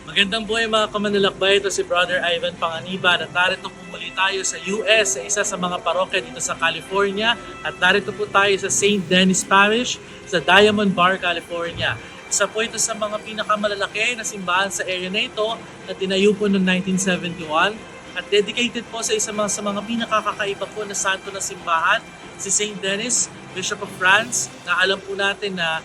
Magandang buhay mga kamanlalakbay, ito si Brother Ivan Panganiban at narito po muli tayo sa US, sa isa sa mga parokya dito sa California at narito po tayo sa St. Denis Parish sa Diamond Bar, California. Isa po ito sa mga pinakamalalaki na simbahan sa area na ito na tinayo po noong 1971 at dedicated po sa isa sa mga pinakakakaiba po na santo na simbahan, si St. Denis, Bishop of France, na alam po natin na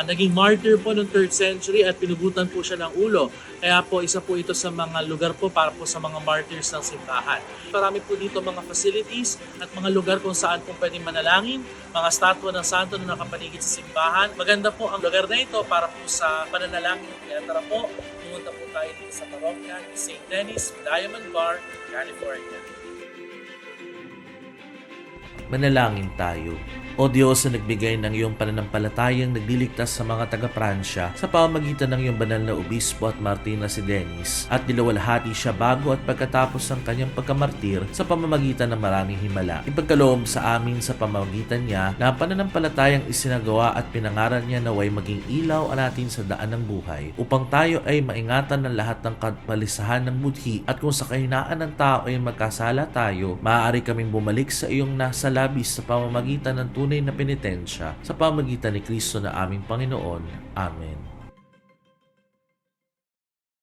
naging martyr po noong 3rd century at pinugutan po siya ng ulo. Kaya po isa po ito sa mga lugar po para po sa mga martyrs ng simbahan. Marami po dito mga facilities at mga lugar kung saan po pwedeng manalangin, mga statwa ng santo na nakapaligid sa simbahan. Maganda po ang lugar na ito para po sa pananalangin. Kaya tara po, pumunta po tayo dito sa parokya ni St. Denis, Diamond Bar, California. Manalangin tayo. O Diyos na nagbigay ng iyong pananampalatayang nagliligtas sa mga taga-Pransya sa pamamagitan ng iyong banal na obispo at martir na si Denis at niluwalhati siya bago at pagkatapos ng kanyang pagkamartir sa pamamagitan ng maraming himala. Ipagkaloob sa amin sa pamamagitan niya na ang pananampalatayang isinagawa at pinangaral niya naway maging ilaw natin sa daan ng buhay upang tayo ay maingatan ng lahat ng kapalisahan ng budhi at kung sa kahinaan ng tao ay magkasala tayo, maaari kaming bumalik sa iyong nasa labis sa pamamagitan ng tunay na penitensya sa pamamagitan ni Kristo na aming Panginoon. Amen.